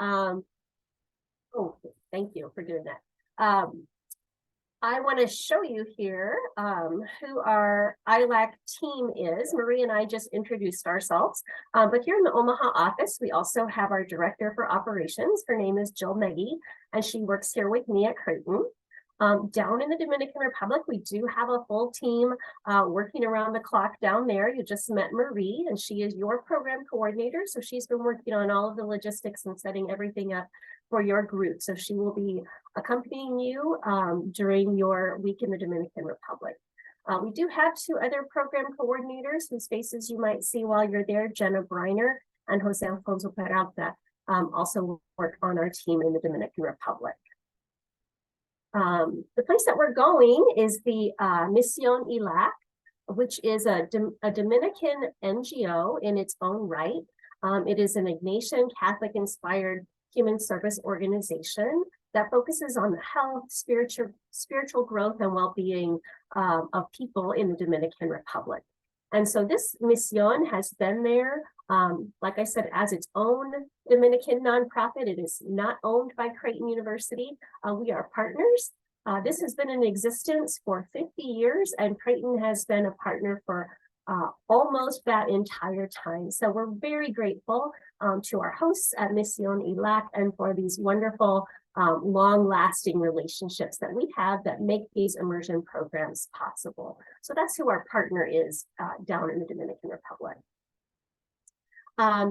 Oh, thank you for doing that. I want to show you here who our ILAC team is. Marie and I just introduced ourselves, but here in the Omaha office, we also have our director for operations. Her name is Jill Meggie, and she works here with me at Creighton. Down in the Dominican Republic, we do have a full team working around the clock down there. You just met Marie, and she is your program coordinator. So she's been working on all of the logistics and setting everything up for your group. So she will be accompanying you during your week in the Dominican Republic. We do have two other program coordinators whose faces you might see while you're there, Jenna Briner and Jose Alfonso Peralta, also work on our team in the Dominican Republic. The place that we're going is the Misión ILAC, which is a Dominican NGO in its own right. It is an Ignatian Catholic-inspired human service organization that focuses on the health, spiritual growth, and well-being of people in the Dominican Republic. And so this Misión has been there, like I said, as its own Dominican nonprofit. It is not owned by Creighton University. We are partners. This has been in existence for 50 years, and Creighton has been a partner for almost that entire time. So we're very grateful to our hosts at Misión ILAC and for these wonderful, long-lasting relationships that we have that make these immersion programs possible. So that's who our partner is down in the Dominican Republic.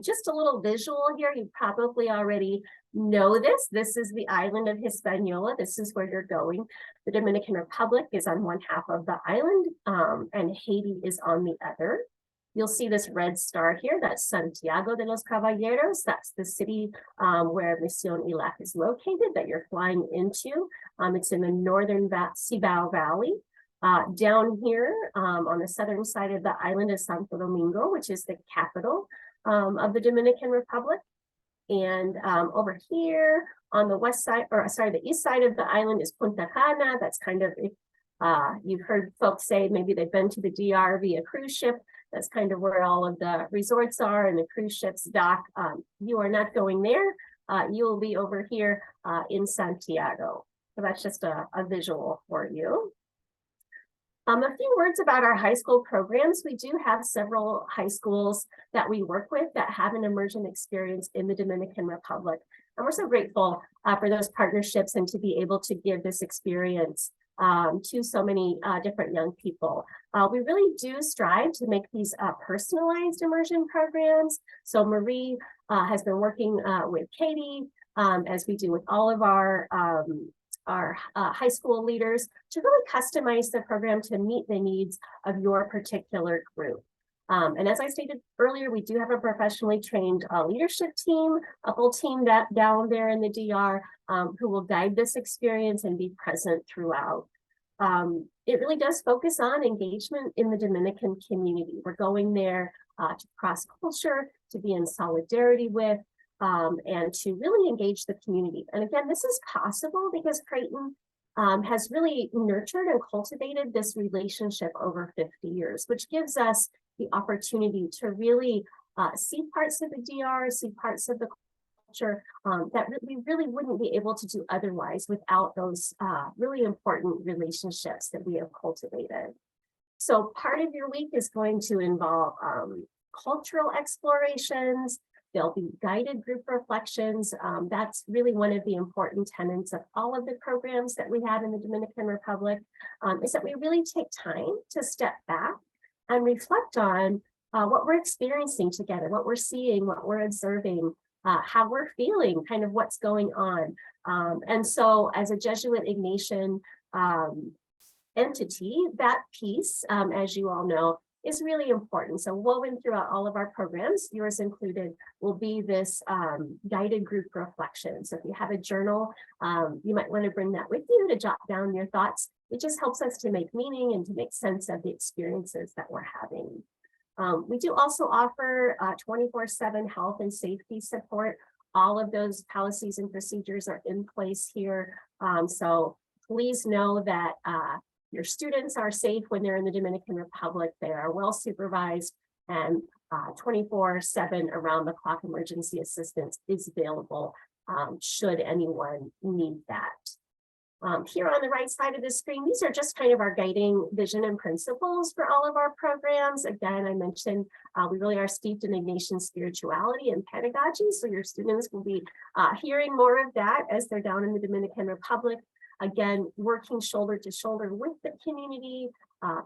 Just a little visual here. You probably already know this. This is the island of Hispaniola. This is where you're going. The Dominican Republic is on one half of the island, and Haiti is on the other. You'll see this red star here. That's Santiago de los Caballeros. That's the city where Misión ILAC is located that you're flying into. It's in the northern Cibao Valley. Down here on the southern side of the island is Santo Domingo, which is the capital of the Dominican Republic. And over here on the west side, or sorry, the east side of the island is Punta Cana. That's kind of, you've heard folks say maybe they've been to the DR via cruise ship. That's kind of where all of the resorts are and the cruise ships dock. You are not going there. You will be over here in Santiago. So that's just a visual for you. A few words about our high school programs. We do have several high schools that we work with that have an immersion experience in the Dominican Republic. And we're so grateful for those partnerships and to be able to give this experience to so many different young people. We really do strive to make these personalized immersion programs. So Marie has been working with Katie, as we do with all of our high school leaders, to really customize the program to meet the needs of your particular group. And as I stated earlier, we do have a professionally trained leadership team, a whole team that down there in the DR who will guide this experience and be present throughout. It really does focus on engagement in the Dominican community. We're going there to cross culture, to be in solidarity with, and to really engage the community. And again, this is possible because Creighton has really nurtured and cultivated this relationship over 50 years, which gives us the opportunity to really see parts of the DR, see parts of the culture that we really wouldn't be able to do otherwise without those really important relationships that we have cultivated. So part of your week is going to involve cultural explorations. There'll be guided group reflections. That's really one of the important tenets of all of the programs that we have in the Dominican Republic, is that we really take time to step back and reflect on what we're experiencing together, what we're seeing, what we're observing, how we're feeling, kind of what's going on. And so as a Jesuit Ignatian entity, that piece, as you all know, is really important. So woven throughout all of our programs, yours included, will be this guided group reflection. So if you have a journal, you might want to bring that with you to jot down your thoughts. It just helps us to make meaning and to make sense of the experiences that we're having. We do also offer 24/7 health and safety support. All of those policies and procedures are in place here. So please know that your students are safe when they're in the Dominican Republic. They are well supervised, and 24/7 around the clock emergency assistance is available should anyone need that. Here on the right side of the screen, these are just kind of our guiding vision and principles for all of our programs. Again, I mentioned we really are steeped in Ignatian spirituality and pedagogy, so your students will be hearing more of that as they're down in the Dominican Republic. Again, working shoulder to shoulder with the community,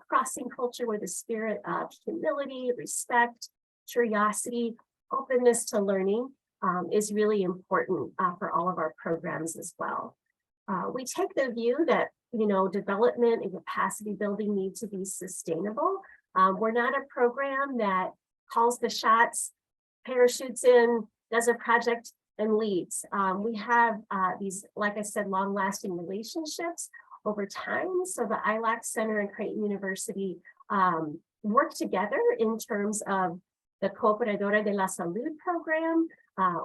crossing culture with a spirit of humility, respect, curiosity, openness to learning is really important for all of our programs as well. We take the view that, development and capacity building need to be sustainable. We're not a program that calls the shots, parachutes in, does a project and leaves. We have these, like I said, long-lasting relationships over time. So the ILAC Center and Creighton University work together in terms of the Cooperadora de la Salud program,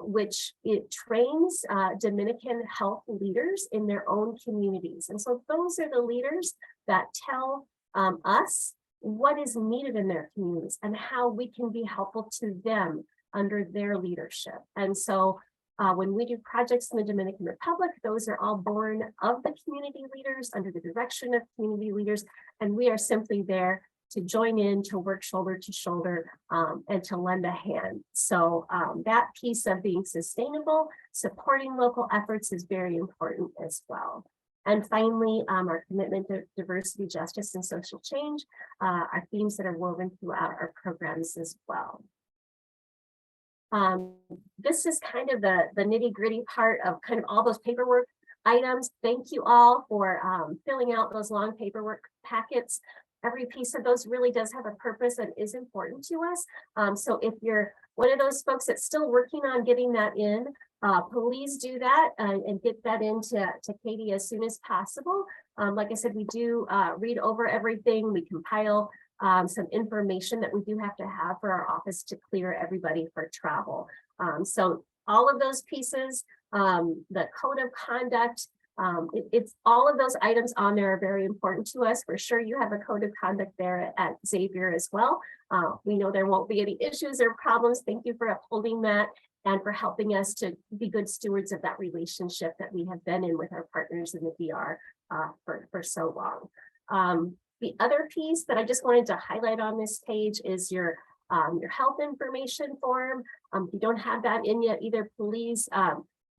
which it trains Dominican health leaders in their own communities. And so those are the leaders that tell us what is needed in their communities and how we can be helpful to them under their leadership. And so when we do projects in the Dominican Republic, those are all born of the community leaders under the direction of community leaders. And we are simply there to join in, to work shoulder to shoulder, and to lend a hand. So that piece of being sustainable, supporting local efforts is very important as well. And finally, our commitment to diversity, justice, and social change are themes that are woven throughout our programs as well. This is kind of the nitty-gritty part of kind of all those paperwork items. Thank you all for filling out those long paperwork packets. Every piece of those really does have a purpose and is important to us. So if you're one of those folks that's still working on getting that in, please do that and get that into Katie as soon as possible. Like I said, we do read over everything. We compile some information that we do have to have for our office to clear everybody for travel. So all of those pieces, the code of conduct, it's all of those items on there are very important to us. We're sure you have a code of conduct there at Xavier as well. We know there won't be any issues or problems. Thank you for upholding that and for helping us to be good stewards of that relationship that we have been in with our partners in the DR for so long. The other piece that I just wanted to highlight on this page is your health information form. If you don't have that in yet either, please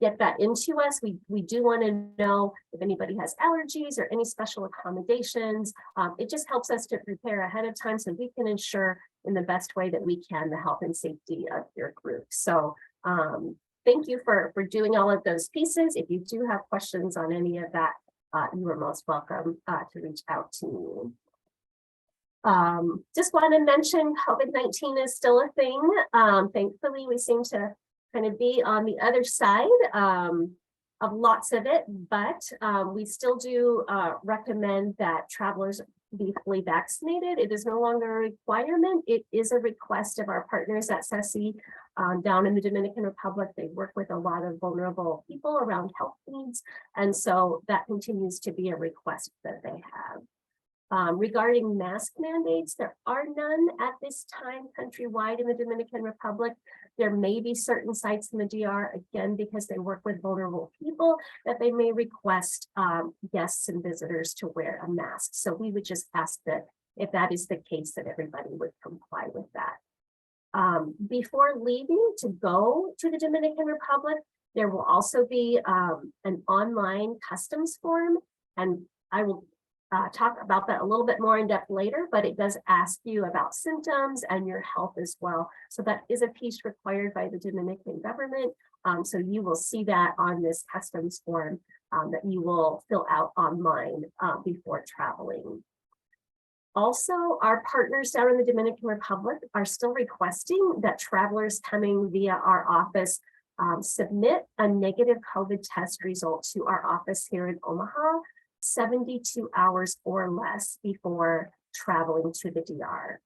get that into us. We do want to know if anybody has allergies or any special accommodations. It just helps us to prepare ahead of time so we can ensure in the best way that we can the health and safety of your group. So thank you for doing all of those pieces. If you do have questions on any of that, you are most welcome to reach out to me. Just want to mention COVID-19 is still a thing. Thankfully, we seem to kind of be on the other side of lots of it, but we still do recommend that travelers be fully vaccinated. It is no longer a requirement. It is a request of our partners at CECI down in the Dominican Republic. They work with a lot of vulnerable people around health needs, and so that continues to be a request that they have. Regarding mask mandates, there are none at this time countrywide in the Dominican Republic. There may be certain sites in the DR, again, because they work with vulnerable people, that they may request guests and visitors to wear a mask. So we would just ask that if that is the case, that everybody would comply with that. Before leaving to go to the Dominican Republic, there will also be an online customs form, and I will talk about that a little bit more in depth later, but it does ask you about symptoms and your health as well. So that is a piece required by the Dominican government. So you will see that on this customs form that you will fill out online before traveling. Also, our partners down in the Dominican Republic are still requesting that travelers coming via our office submit a negative COVID test result to our office here in Omaha 72 hours or less before traveling to the DR.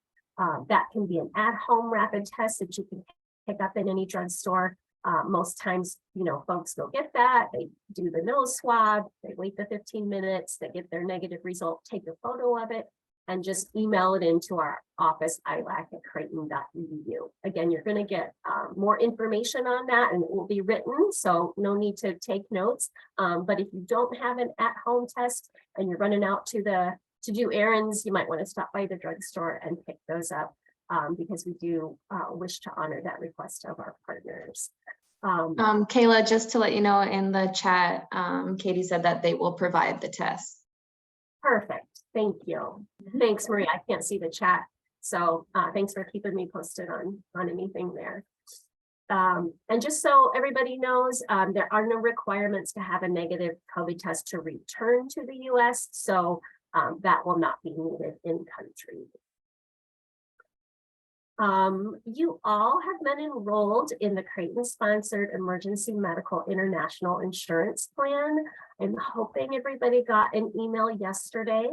That can be an at-home rapid test that you can pick up in any drugstore. Most times, folks go get that, they do the nose swab, they wait the 15 minutes, they get their negative result, take a photo of it, and just email it into our office, ilac@creighton.edu. Again, you're going to get more information on that, and it will be written, so no need to take notes. But if you don't have an at-home test and you're running out to do errands, you might want to stop by the drugstore and pick those up, because we do wish to honor that request of our partners. Kayla, just to let you know, in the chat, Katie said that they will provide the test. Perfect. Thank you. Thanks, Maria. I can't see the chat. So thanks for keeping me posted on anything there. And just so everybody knows, there are no requirements to have a negative COVID test to return to the US. So that will not be needed in country. You all have been enrolled in the Creighton-sponsored Emergency Medical International Insurance Plan. I'm hoping everybody got an email yesterday.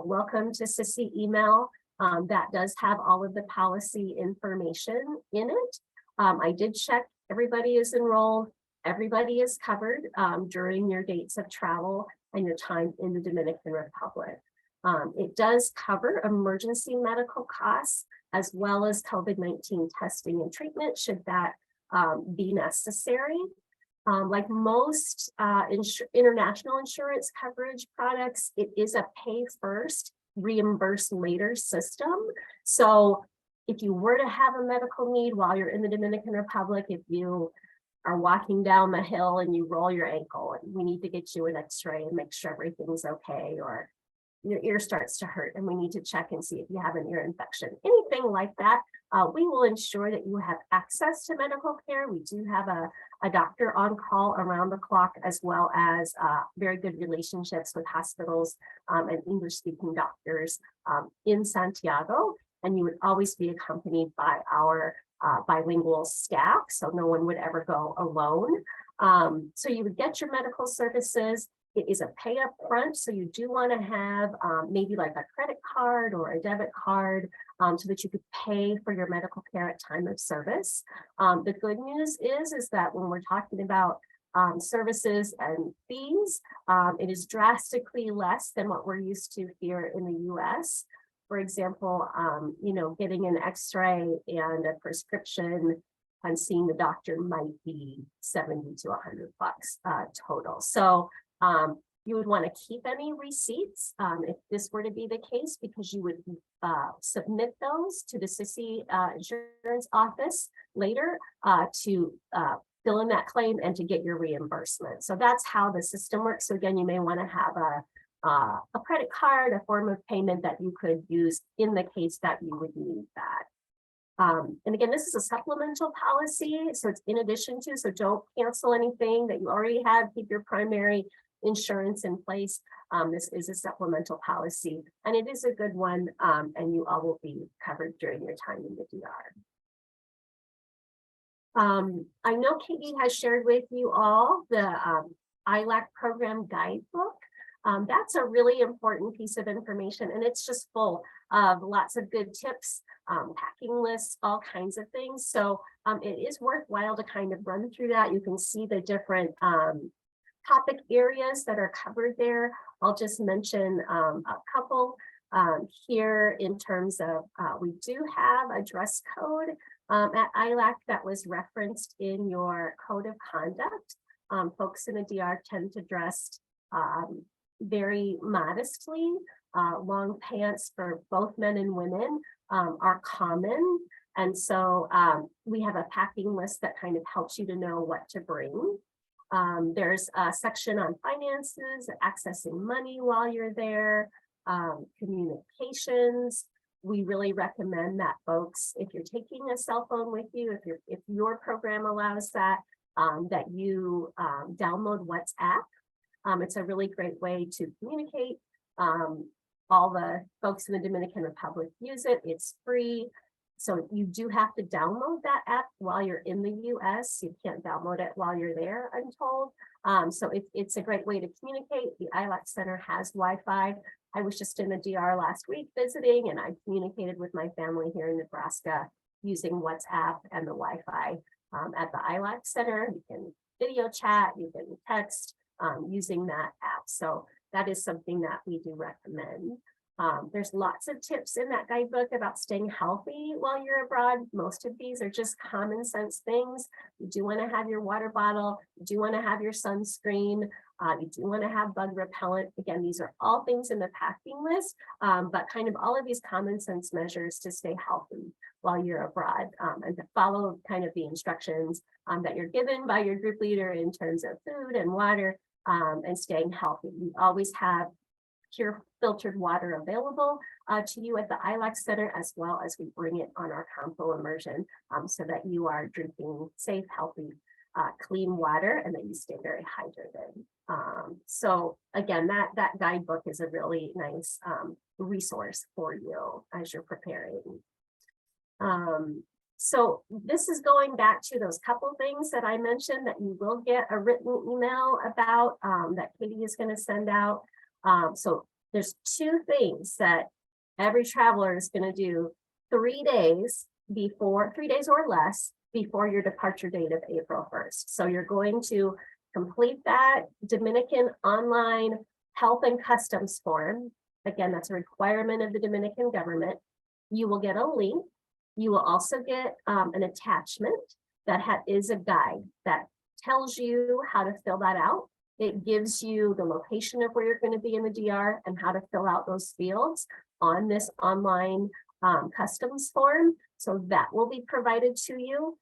Welcome to CISI email. That does have all of the policy information in it. I did check, everybody is enrolled, everybody is covered during your dates of travel and your time in the Dominican Republic. It does cover emergency medical costs as well as COVID-19 testing and treatment should that be necessary. Like most international insurance coverage products, it is a pay first, reimburse later system. So if you were to have a medical need while you're in the Dominican Republic, if you are walking down the hill and you roll your ankle and we need to get you an x-ray and make sure everything's okay, or your ear starts to hurt and we need to check and see if you have an ear infection, anything like that, we will ensure that you have access to medical care. We do have a doctor on call around the clock, as well as very good relationships with hospitals and English speaking doctors in Santiago. And you would always be accompanied by our bilingual staff, so no one would ever go alone. So you would get your medical services. It is a pay up front, so you do want to have maybe like a credit card or a debit card so that you could pay for your medical care at time of service. The good news is that when we're talking about services and fees, it is drastically less than what we're used to here in the US. For example, you know, getting an x-ray and a prescription and seeing the doctor might be 70 to 100 bucks total. So you would want to keep any receipts if this were to be the case, because you would submit those to the CISI insurance office later to fill in that claim and to get your reimbursement. So that's how the system works. So again, you may want to have a credit card, a form of payment that you could use in the case that you would need that. And again, this is a supplemental policy, so it's in addition to, so don't cancel anything that you already have, keep your primary insurance in place. This is a supplemental policy, and it is a good one, and you all will be covered during your time in the DR. I know Katie has shared with you all the ILAC program guidebook. That's a really important piece of information, and it's just full of lots of good tips, packing lists, all kinds of things. So it is worthwhile to kind of run through that. You can see the different topic areas that are covered there. I'll just mention a couple here in terms of we do have a dress code at ILAC that was referenced in your code of conduct. Folks in the DR tend to dress very modestly. Long pants for both men and women are common. And so we have a packing list that kind of helps you to know what to bring. There's a section on finances, accessing money while you're there, communications. We really recommend that folks, if you're taking a cell phone with you, if your program allows that, that you download WhatsApp. It's a really great way to communicate. All the folks in the Dominican Republic use it. It's free. So you do have to download that app while you're in the US. You can't download it while you're there, I'm told. So it's a great way to communicate. The ILAC Center has Wi-Fi. I was just in the DR last week visiting, and I communicated with my family here in Nebraska using WhatsApp and the Wi-Fi at the ILAC Center. You can video chat, you can text using that app. So that is something that we do recommend. There's lots of tips in that guidebook about staying healthy while you're abroad. Most of these are just common sense things. You do want to have your water bottle, you do want to have your sunscreen, you do want to have bug repellent. Again, these are all things in the packing list, but kind of all of these common sense measures to stay healthy while you're abroad, and to follow kind of the instructions that you're given by your group leader in terms of food and water, and staying healthy. We always have pure filtered water available to you at the ILAC Center, as well as we bring it on our Campo immersion, so that you are drinking safe, healthy, clean water, and that you stay very hydrated. So again, that guidebook is a really nice resource for you as you're preparing. So this is going back to those couple things that I mentioned that you will get a written email about, that Katie is going to send out. So there's two things that every traveler is going to do 3 days before, 3 days or less before your departure date of April 1st. So you're going to complete that Dominican online health and customs form. Again, that's a requirement of the Dominican government. You will get a link. You will also get an attachment that is a guide that tells you how to fill that out. It gives you the location of where you're going to be in the DR and how to fill out those fields on this online customs form. So that will be provided to you.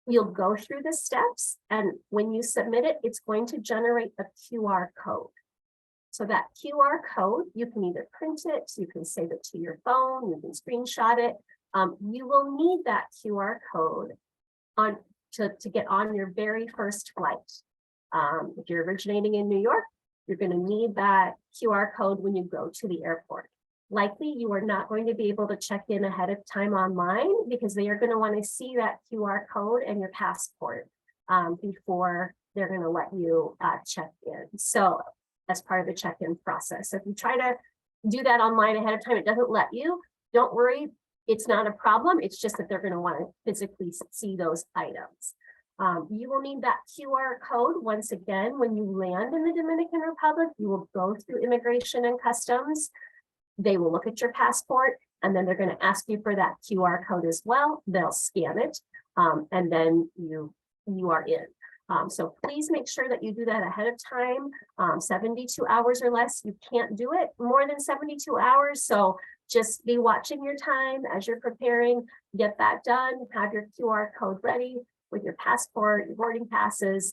You'll go through the steps, and when you submit it, it's going to generate a QR code. So that QR code, you can either print it, you can save it to your phone, you can screenshot it. You will need that QR code to get on your very first flight. If you're originating in New York, you're going to need that QR code when you go to the airport. Likely, you are not going to be able to check in ahead of time online because they are going to want to see that QR code and your passport before they're going to let you check in. So as part of the check-in process. So if you try to do that online ahead of time, it doesn't let you, don't worry, it's not a problem. It's just that they're going to want to physically see those items. You will need that QR code once again when you land in the Dominican Republic. You will go through immigration and customs. They will look at your passport, and then they're going to ask you for that QR code as well. They'll scan it, and then you are in. So please make sure that you do that ahead of time, 72 hours or less. You can't do it more than 72 hours. So just be watching your time as you're preparing, get that done, have your QR code ready with your passport, your boarding passes,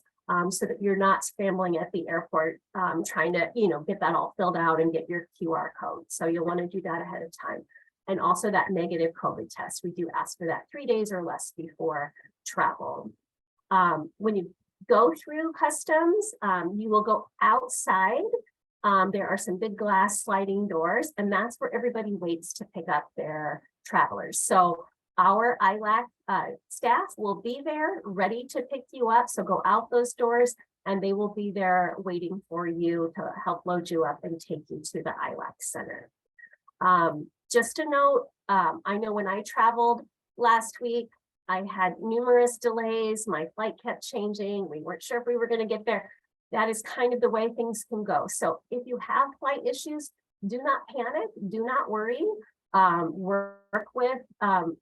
so that you're not scrambling at the airport, trying to, get that all filled out and get your QR code. So you'll want to do that ahead of time. And also that negative COVID test. We do ask for that 3 days or less before travel. When you go through customs, you will go outside. There are some big glass sliding doors, and that's where everybody waits to pick up their travelers. So our ILAC staff will be there ready to pick you up. So go out those doors and they will be there waiting for you to help load you up and take you to the ILAC Center. Just a note, I know when I traveled last week, I had numerous delays. My flight kept changing. We weren't sure if we were going to get there. That is kind of the way things can go. So if you have flight issues, do not panic, do not worry. Work with,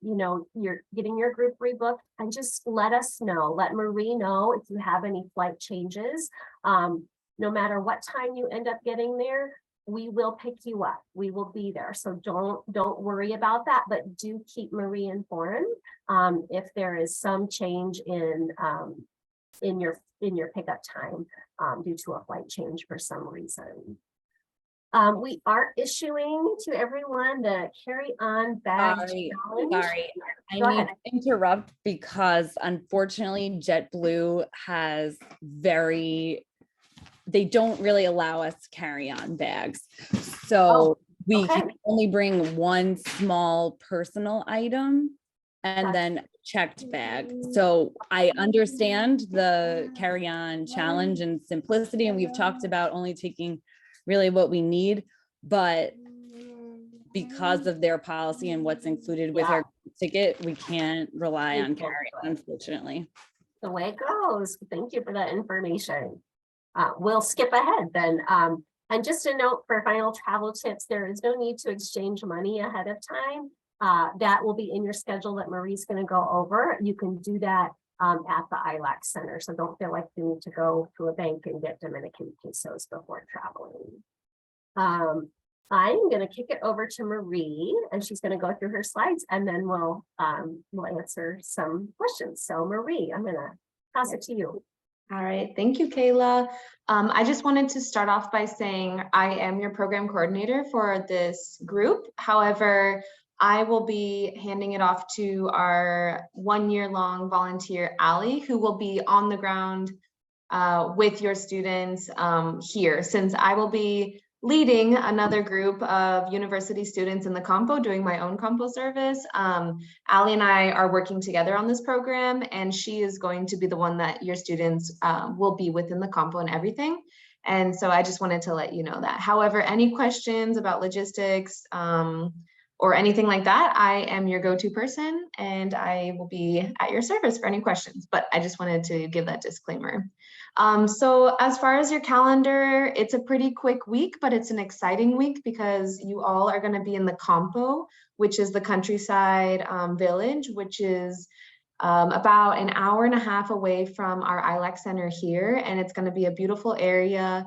you're getting your group rebooked, and just let us know, let Marie know if you have any flight changes. No matter what time you end up getting there, we will pick you up. We will be there. So don't worry about that, but do keep Marie informed if there is some change in your pickup time due to a flight change for some reason. We are issuing to everyone the carry-on bag challenge. Sorry, I need to interrupt because unfortunately JetBlue has they don't really allow us to carry on bags. So we can only bring one small personal item and then checked bag. So I understand the carry-on challenge and simplicity, and we've talked about only taking really what we need, but because of their policy and what's included with our ticket, we can't rely on carry-on, unfortunately. The way it goes. Thank you for that information. We'll skip ahead then. And just a note for final travel tips, there is no need to exchange money ahead of time. That will be in your schedule that Marie's going to go over. You can do that at the ILAC Center. So don't feel like you need to go to a bank and get Dominican pesos before traveling. I'm going to kick it over to Marie, and she's going to go through her slides, and then we'll answer some questions. So Marie, I'm going to pass it to you. All right, thank you, Kayla. I just wanted to start off by saying I am your program coordinator for this group. However, I will be handing it off to our 1-year-long volunteer, Ali, who will be on the ground with your students here, since I will be leading another group of university students in the Campo, doing my own Campo service. Ali and I are working together on this program, and she is going to be the one that your students will be within the Campo and everything. And so I just wanted to let you know that. However, any questions about logistics or anything like that, I am your go-to person, and I will be at your service for any questions. But I just wanted to give that disclaimer. So as far as your calendar, it's a pretty quick week, but it's an exciting week because you all are going to be in the Campo, which is the countryside village, which is about an hour and a half away from our ILAC Center here. And it's going to be a beautiful area.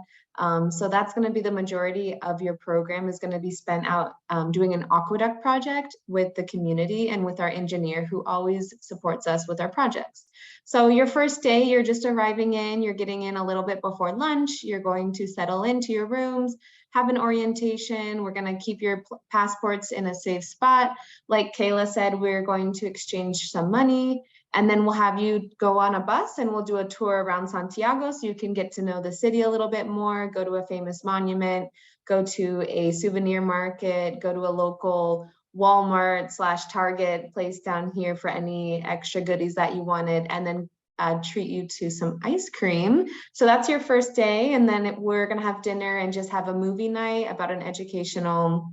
So that's going to be the majority of your program is going to be spent out doing an aqueduct project with the community and with our engineer who always supports us with our projects. So your first day, you're just arriving in, you're getting in a little bit before lunch, you're going to settle into your rooms, have an orientation. We're going to keep your passports in a safe spot. Like Kayla said, we're going to exchange some money. And then we'll have you go on a bus and we'll do a tour around Santiago so you can get to know the city a little bit more, go to a famous monument, go to a souvenir market, go to a local Walmart / Target place down here for any extra goodies that you wanted, and then treat you to some ice cream. So that's your first day. And then we're going to have dinner and just have a movie night about an educational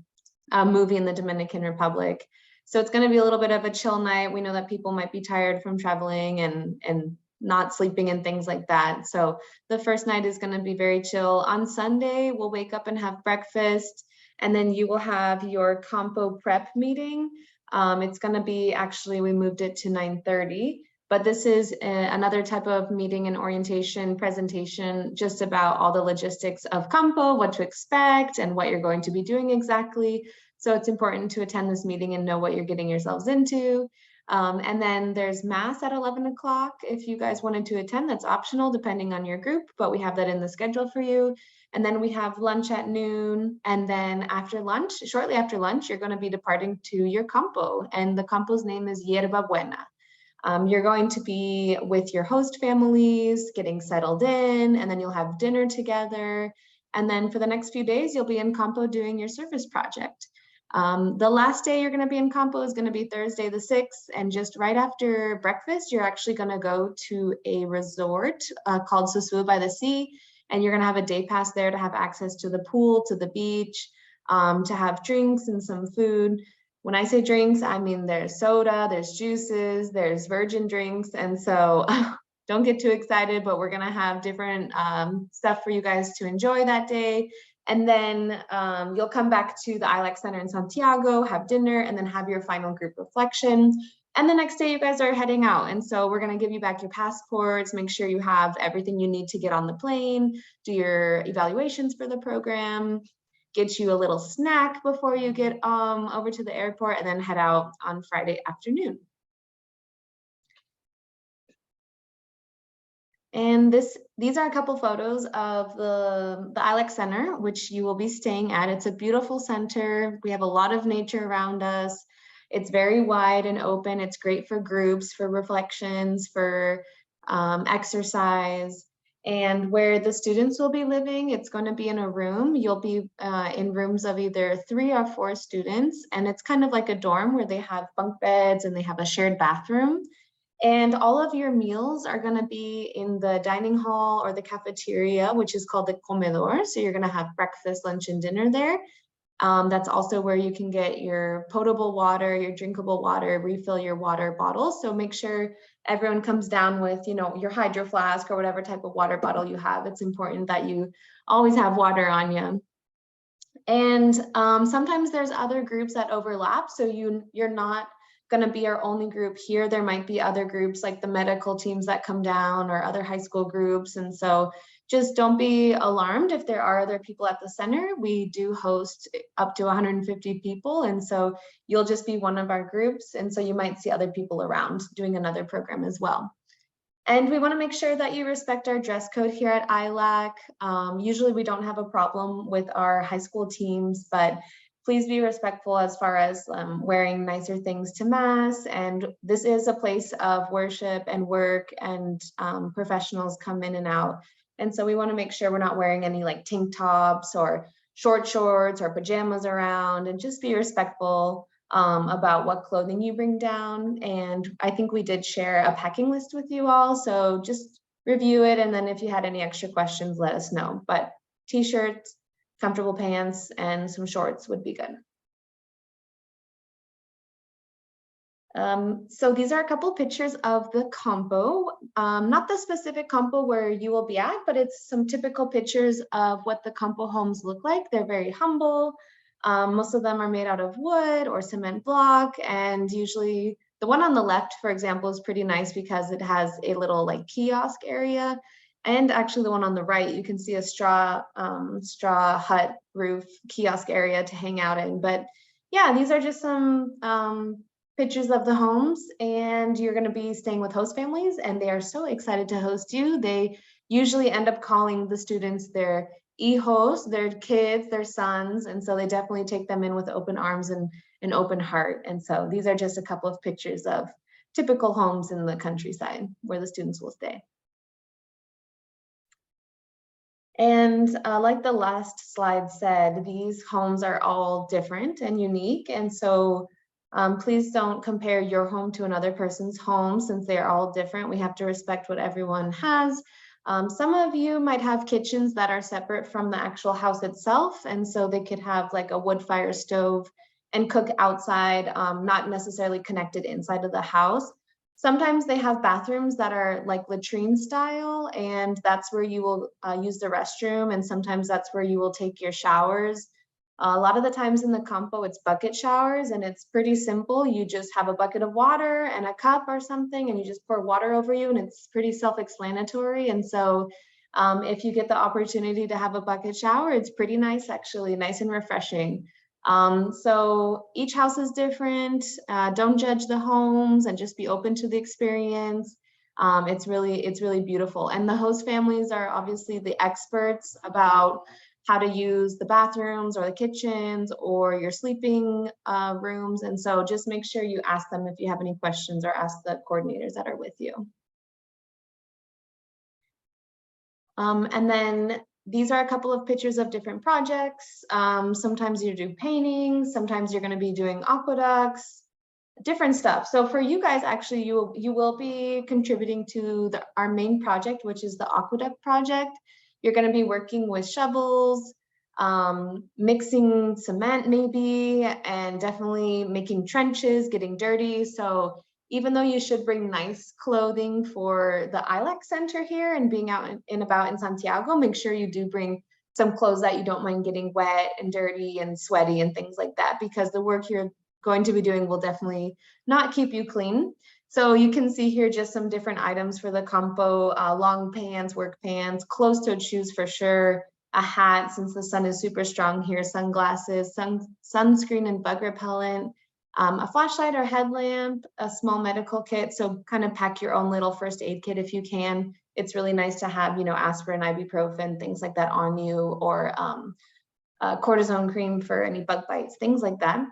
movie in the Dominican Republic. So it's going to be a little bit of a chill night. We know that people might be tired from traveling and not sleeping and things like that. So the first night is going to be very chill. On Sunday, we'll wake up and have breakfast, and then you will have your Campo prep meeting. It's going to be, actually, we moved it to 9:30, but this is another type of meeting and orientation presentation just about all the logistics of Campo, what to expect and what you're going to be doing exactly. So it's important to attend this meeting and know what you're getting yourselves into. And then there's mass at 11 o'clock. If you guys wanted to attend, that's optional depending on your group, but we have that in the schedule for you. And then we have lunch at noon. And then after lunch, shortly after lunch, you're going to be departing to your Campo. And the Campo's name is Yerba Buena. You're going to be with your host families, getting settled in, and then you'll have dinner together. And then for the next few days, you'll be in Campo doing your service project. The last day you're going to be in Campo is going to be Thursday the 6th, and just right after breakfast you're actually going to go to a resort called Sosúa by the Sea, and you're going to have a day pass there to have access to the pool, to the beach, to have drinks and some food. When I say drinks, I mean there's soda, there's juices, there's virgin drinks, and so don't get too excited, but we're going to have different stuff for you guys to enjoy that day. And then you'll come back to the ILAC Center in Santiago, have dinner, and then have your final group reflection. And the next day you guys are heading out. And so we're going to give you back your passports, make sure you have everything you need to get on the plane, do your evaluations for the program, get you a little snack before you get over to the airport, and then head out on Friday afternoon. And these are a couple photos of the ILAC Center, which you will be staying at. It's a beautiful center. We have a lot of nature around us. It's very wide and open. It's great for groups, for reflections, for exercise. And where the students will be living, it's going to be in a room. You'll be in rooms of either 3 or 4 students. And it's kind of like a dorm where they have bunk beds and they have a shared bathroom. And all of your meals are going to be in the dining hall or the cafeteria, which is called the comedor. So you're going to have breakfast, lunch, and dinner there. That's also where you can get your potable water, your drinkable water, refill your water bottles. So make sure everyone comes down with, your hydro flask or whatever type of water bottle you have. It's important that you always have water on you. And sometimes there's other groups that overlap. So you're not going to be our only group here. There might be other groups like the medical teams that come down or other high school groups. And so just don't be alarmed if there are other people at the center. We do host up to 150 people. And so you'll just be one of our groups. And so you might see other people around doing another program as well. And we want to make sure that you respect our dress code here at ILAC. Usually we don't have a problem with our high school teams, but please be respectful as far as wearing nicer things to mass. And this is a place of worship and work, and professionals come in and out. And so we want to make sure we're not wearing any like tank tops or short shorts or pajamas around, and just be respectful about what clothing you bring down. And I think we did share a packing list with you all, so just review it, and then if you had any extra questions, let us know. But t-shirts, comfortable pants, and some shorts would be good. So these are a couple pictures of the compo, not the specific compo where you will be at, but it's some typical pictures of what the compo homes look like. They're very humble. Most of them are made out of wood or cement block, and usually the one on the left, for example, is pretty nice because it has a little like kiosk area. And actually the one on the right, you can see a straw hut roof kiosk area to hang out in. But yeah, these are just some pictures of the homes, and you're going to be staying with host families, and they are so excited to host you. They usually end up calling the students their e-hosts, their kids, their sons, and so they definitely take them in with open arms and an open heart. And so these are just a couple of pictures of typical homes in the countryside where the students will stay. And like the last slide said, these homes are all different and unique, and so please don't compare your home to another person's home, since they're all different. We have to respect what everyone has. Some of you might have kitchens that are separate from the actual house itself, and so they could have like a wood fire stove and cook outside, not necessarily connected inside of the house. Sometimes they have bathrooms that are like latrine style, and that's where you will use the restroom, and sometimes that's where you will take your showers. A lot of the times in the compo, it's bucket showers, and it's pretty simple. You just have a bucket of water and a cup or something, and you just pour water over you, and it's pretty self-explanatory. And so if you get the opportunity to have a bucket shower, it's pretty nice, actually, nice and refreshing. So each house is different. Don't judge the homes, and just be open to the experience. It's really beautiful. And the host families are obviously the experts about how to use the bathrooms or the kitchens or your sleeping rooms. And so just make sure you ask them if you have any questions, or ask the coordinators that are with you. And then these are a couple of pictures of different projects. Sometimes you do paintings, sometimes you're going to be doing aqueducts, different stuff. So for you guys, actually, you will be contributing to our main project, which is the aqueduct project. You're going to be working with shovels, mixing cement maybe, and definitely making trenches, getting dirty. So even though you should bring nice clothing for the ILAC Center here and being out and about in Santiago, make sure you do bring some clothes that you don't mind getting wet and dirty and sweaty and things like that, because the work you're going to be doing will definitely not keep you clean. So you can see here just some different items for the compo: long pants, work pants, closed-toed shoes for sure, a hat since the sun is super strong here, sunglasses, sunscreen and bug repellent, a flashlight or headlamp, a small medical kit. So kind of pack your own little first aid kit if you can. It's really nice to have, aspirin, ibuprofen, things like that on you, or cortisone cream for any bug bites, things like that.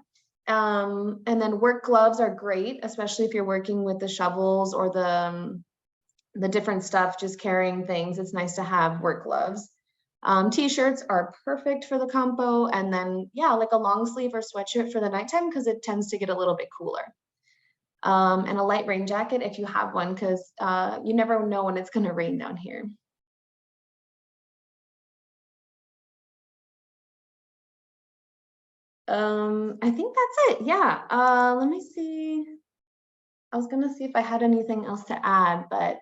And then work gloves are great, especially if you're working with the shovels or the different stuff, just carrying things. It's nice to have work gloves. T-shirts are perfect for the compo, and then like a long sleeve or sweatshirt for the nighttime, because it tends to get a little bit cooler. And a light rain jacket if you have one, because you never know when it's going to rain down here. I think that's it. Yeah. Let me see. I was gonna see if I had anything else to add, but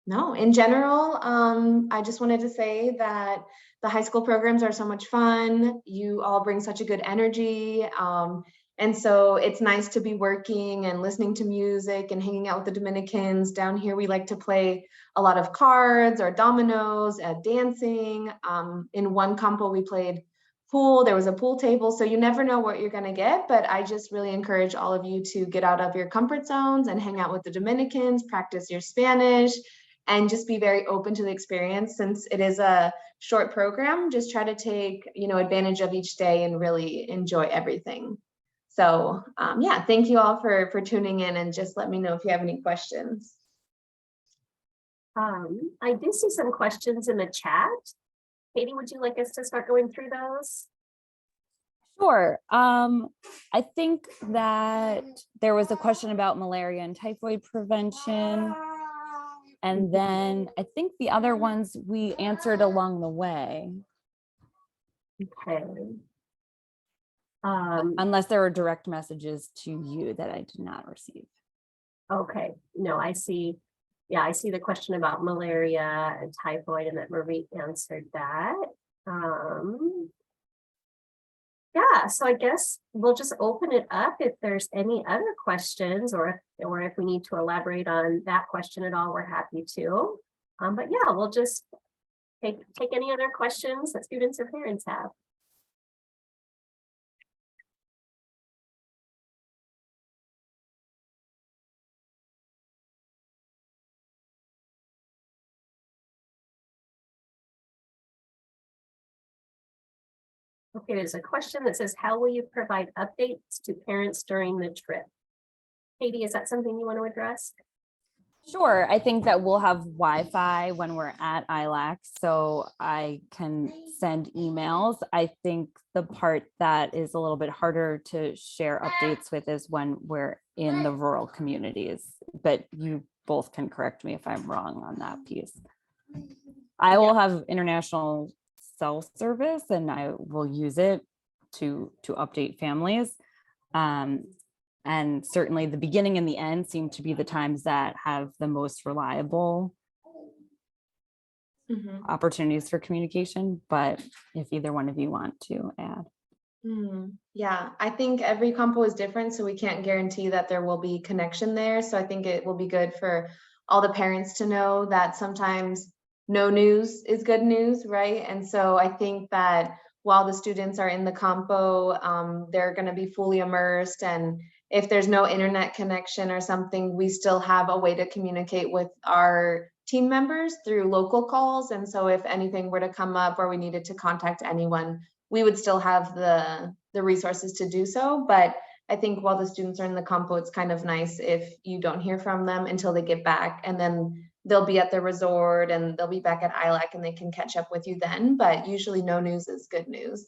no, in general, I just wanted to say that the high school programs are so much fun. You all bring such a good energy. And so it's nice to be working and listening to music and hanging out with the Dominicans. Down here, we like to play a lot of cards or dominoes, dancing. In one compo, we played pool. There was a pool table. So you never know what you're going to get. But I just really encourage all of you to get out of your comfort zones and hang out with the Dominicans, practice your Spanish, and just be very open to the experience. Since it is a short program, just try to take, advantage of each day and really enjoy everything. So yeah, thank you all for tuning in, and just let me know if you have any questions. I do see some questions in the chat. Katie, would you like us to start going through those? Sure. I think that there was a question about malaria and typhoid prevention. And then I think the other ones we answered along the way. Okay. Unless there were direct messages to you that I did not receive. Okay, no, I see. Yeah, I see the question about malaria and typhoid, and that Marie answered that. Yeah, so I guess we'll just open it up if there's any other questions, or if we need to elaborate on that question at all, we're happy to. But yeah, we'll just take any other questions that students or parents have. Okay, there's a question that says, how will you provide updates to parents during the trip? Katie, is that something you want to address? Sure. I think that we'll have Wi-Fi when we're at ILAC, so I can send emails. I think the part that is a little bit harder to share updates with is when we're in the rural communities, but you both can correct me if I'm wrong on that piece. I will have international cell service, and I will use it to update families. And certainly the beginning and the end seem to be the times that have the most reliable opportunities for communication. But if either one of you want to add. Yeah, I think every compo is different, so we can't guarantee that there will be connection there. So I think it will be good for all the parents to know that sometimes no news is good news, right? And so I think that while the students are in the compo, they're going to be fully immersed, and if there's no internet connection or something, we still have a way to communicate with our team members through local calls. And so if anything were to come up or we needed to contact anyone, we would still have the resources to do so. But I think while the students are in the compo, it's kind of nice if you don't hear from them until they get back, and then they'll be at the resort and they'll be back at ILAC and they can catch up with you then. But usually no news is good news.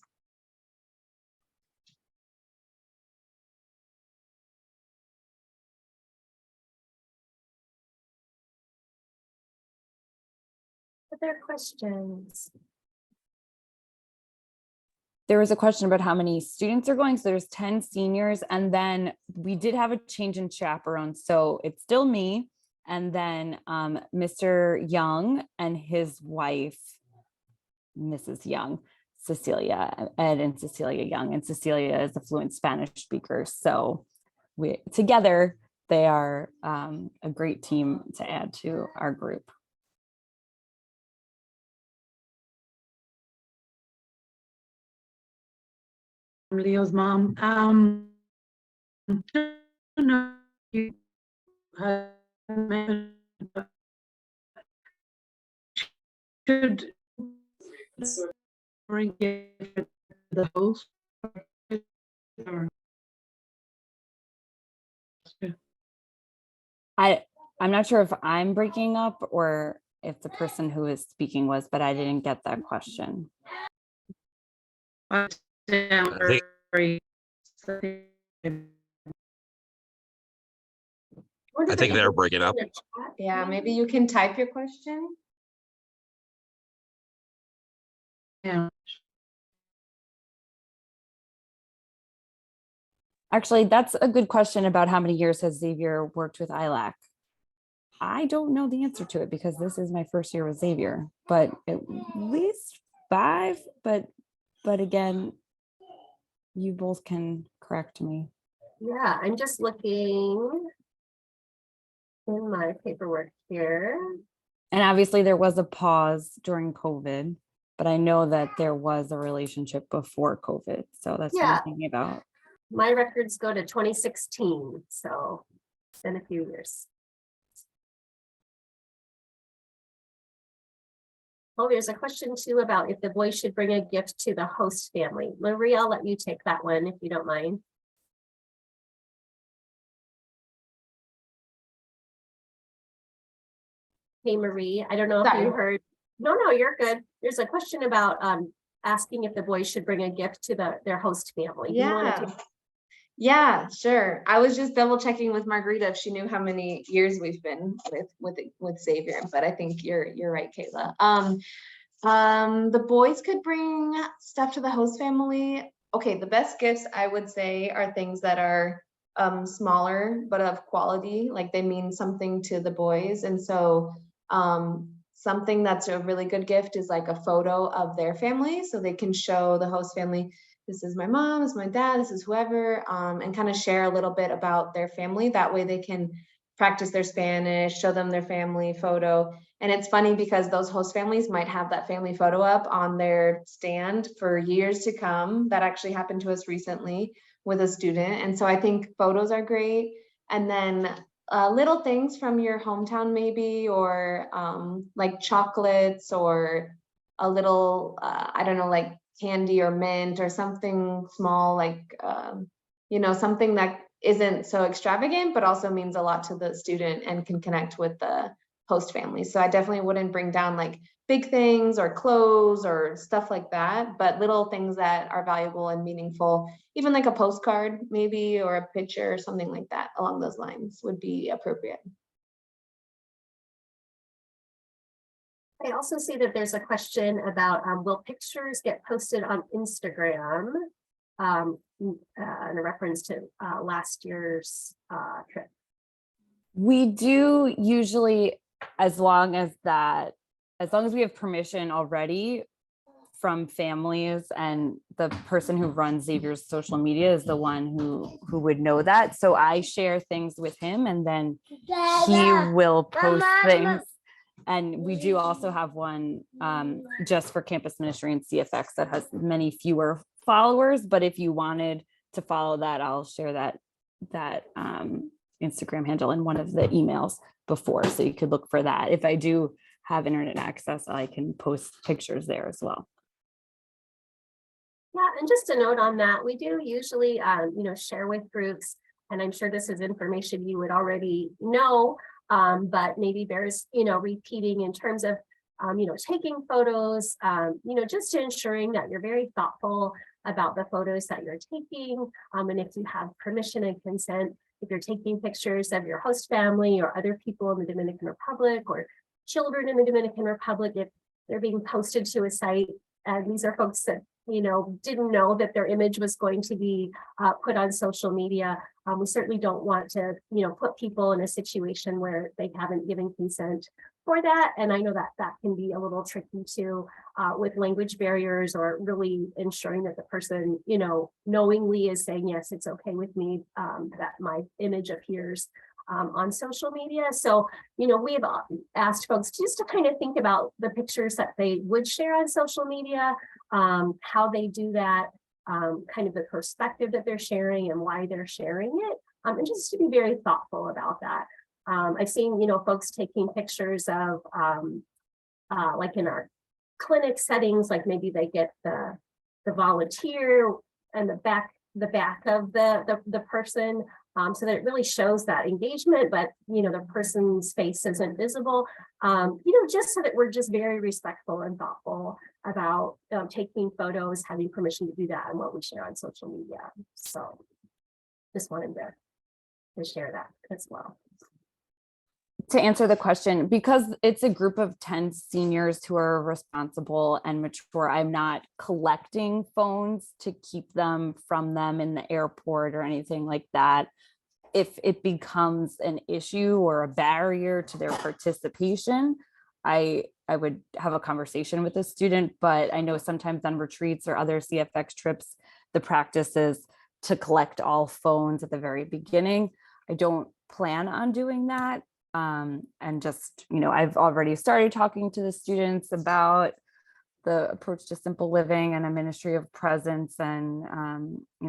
Other questions? There was a question about how many students are going. So there's 10 seniors, and then we did have a change in chaperones. So it's still me, and then Mr. Young and his wife, Mrs. Young, Cecilia, Ed and Cecilia Young, and Cecilia is a fluent Spanish speaker. So together they are a great team to add to our group. Leo's mom. Should bring it the host. I'm not sure if I'm breaking up or if the person who is speaking was, but I didn't get that question. I think they're breaking up. Yeah, maybe you can type your question. Yeah. Actually, that's a good question about how many years has Xavier worked with ILAC. I don't know the answer to it because this is my first year with Xavier, but at least 5. But again, you both can correct me. Yeah, I'm just looking in my paperwork here. And obviously there was a pause during COVID, but I know that there was a relationship before COVID. So that's what Yeah. I'm thinking about. My records go to 2016, so it's been a few years. Oh, there's a question too about if the boy should bring a gift to the host family. Marie, I'll let you take that one if you don't mind. Hey, Marie, I don't know if Sorry. you heard. No, you're good. There's a question about asking if the boys should bring a gift to their host family. Do you want to take? Yeah, sure. I was just double checking with Margarita if she knew how many years we've been with Xavier, but I think you're right, Kayla. The boys could bring stuff to the host family. Okay, the best gifts I would say are things that are smaller but of quality, like they mean something to the boys. And so something that's a really good gift is like a photo of their family, so they can show the host family, this is my mom, this is my dad, this is whoever, and kind of share a little bit about their family. That way they can practice their Spanish, show them their family photo. And it's funny because those host families might have that family photo up on their stand for years to come. That actually happened to us recently with a student. And so I think photos are great. And then little things from your hometown maybe, or like chocolates, or a little, I don't know, like candy or mint or something small, like, something that isn't so extravagant, but also means a lot to the student and can connect with the host family. So I definitely wouldn't bring down like big things or clothes or stuff like that, but little things that are valuable and meaningful, even like a postcard maybe, or a picture or something like that along those lines would be appropriate. I also see that there's a question about will pictures get posted on Instagram in a reference to last year's trip. We do usually, as long as we have permission already from families, and the person who runs Xavier's social media is the one who would know that. So I share things with him, and then he will post things. And we do also have one just for campus ministry and CFX that has many fewer followers. But if you wanted to follow that, I'll share that Instagram handle in one of the emails before, so you could look for that. If I do have internet access, I can post pictures there as well. Yeah, and just a note on that, we do usually, share with groups, and I'm sure this is information you would already know, but maybe bears, repeating in terms of, taking photos, just ensuring that you're very thoughtful about the photos that you're taking, and if you have permission and consent, if you're taking pictures of your host family or other people in the Dominican Republic or children in the Dominican Republic, if they're being posted to a site, and these are folks that didn't know that their image was going to be put on social media. We certainly don't want to, put people in a situation where they haven't given consent for that. And I know that that can be a little tricky too, with language barriers, or really ensuring that the person, knowingly is saying, yes, it's okay with me that my image appears on social media. So, we have asked folks just to kind of think about the pictures that they would share on social media, how they do that, kind of the perspective that they're sharing and why they're sharing it, and just to be very thoughtful about that. I've seen, folks taking pictures of, like in our clinic settings, like maybe they get the volunteer and the back of the person, so that it really shows that engagement, but the person's face isn't visible, just so that we're just very respectful and thoughtful about taking photos, having permission to do that, and what we share on social media. So just wanted to share that as well. to answer the question, because it's a group of 10 seniors who are responsible and mature, I'm not collecting phones to keep them from them in the airport or anything like that. If it becomes an issue or a barrier to their participation, I would have a conversation with the student, but I know sometimes on retreats or other CFX trips, the practice is to collect all phones at the very beginning. I don't plan on doing that. And just, I've already started talking to the students about the approach to simple living and a ministry of presence, and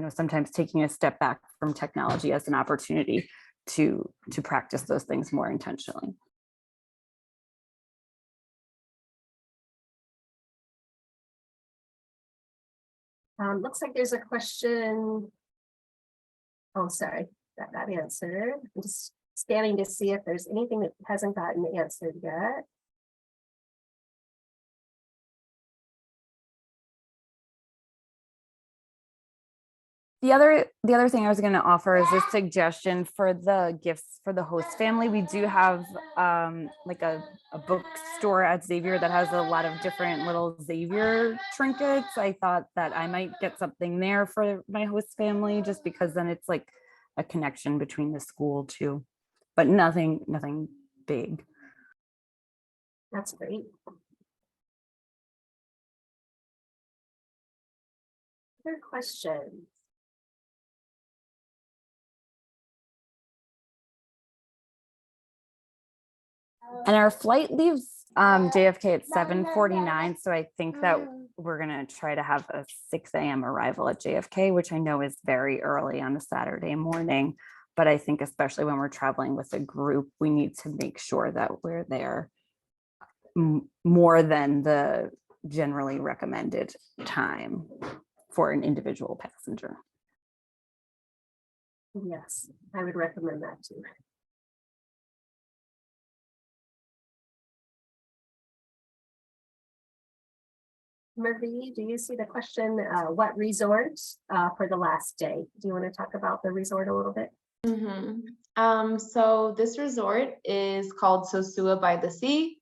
sometimes taking a step back from technology as an opportunity to practice those things more intentionally. Looks like there's a question. Oh, sorry, that got answered. I'm just scanning to see if there's anything that hasn't gotten answered yet. The other thing I was going to offer is a suggestion for the gifts for the host family. We do have like a bookstore at Xavier that has a lot of different little Xavier trinkets. I thought that I might get something there for my host family, just because then it's like a connection between the school too, but nothing big. That's great. Other questions? And our flight leaves JFK at 7:49. So I think that we're going to try to have a 6 a.m. arrival at JFK, which I know is very early on a Saturday morning. But I think especially when we're traveling with a group, we need to make sure that we're there more than the generally recommended time for an individual passenger. Yes, I would recommend that too. Marie, do you see the question, what resort for the last day? Do you want to talk about the resort a little bit? So this resort is called Sosua by the Sea.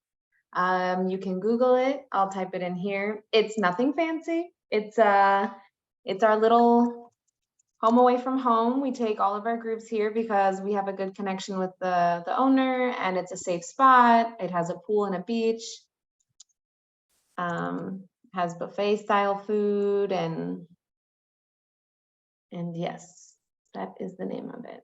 You can Google it. I'll type it in here. It's nothing fancy. It's our little home away from home. We take all of our groups here because we have a good connection with the owner, and it's a safe spot. It has a pool and a beach. Has buffet style food, and yes, that is the name of it.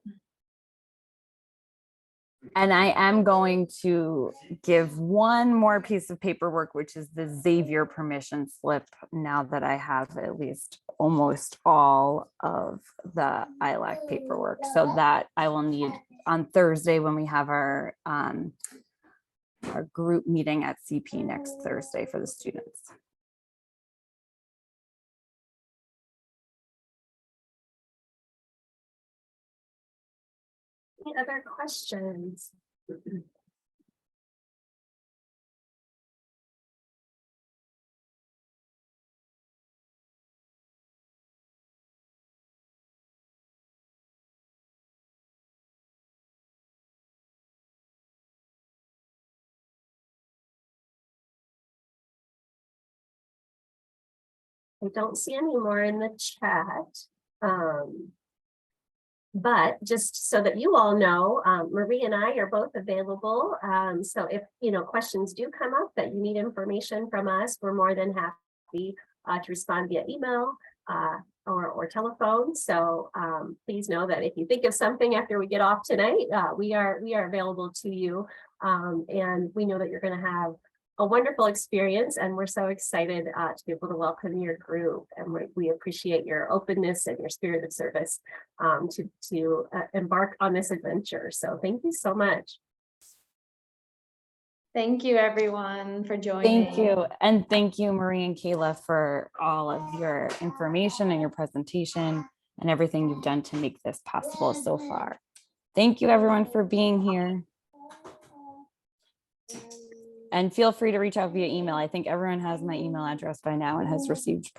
And I am going to give one more piece of paperwork, which is the Xavier permission slip, now that I have at least almost all of the ILAC paperwork. So that I will need on Thursday when we have our group meeting at CP next Thursday for the students. Any other questions? I don't see any more in the chat. But just so that you all know, Marie and I are both available. So if questions do come up that you need information from us, we're more than happy to respond via email or telephone. So please know that if you think of something after we get off tonight, we are available to you. And we know that you're going to have a wonderful experience, and we're so excited to be able to welcome your group, and we appreciate your openness and your spirit of service to embark on this adventure. So thank you so much. Thank you, everyone, for joining. Thank you. And thank you, Marie and Kayla, for all of your information and your presentation and everything you've done to make this possible so far. Thank you, everyone, for being here. And feel free to reach out via email. I think everyone has my email address by now and has received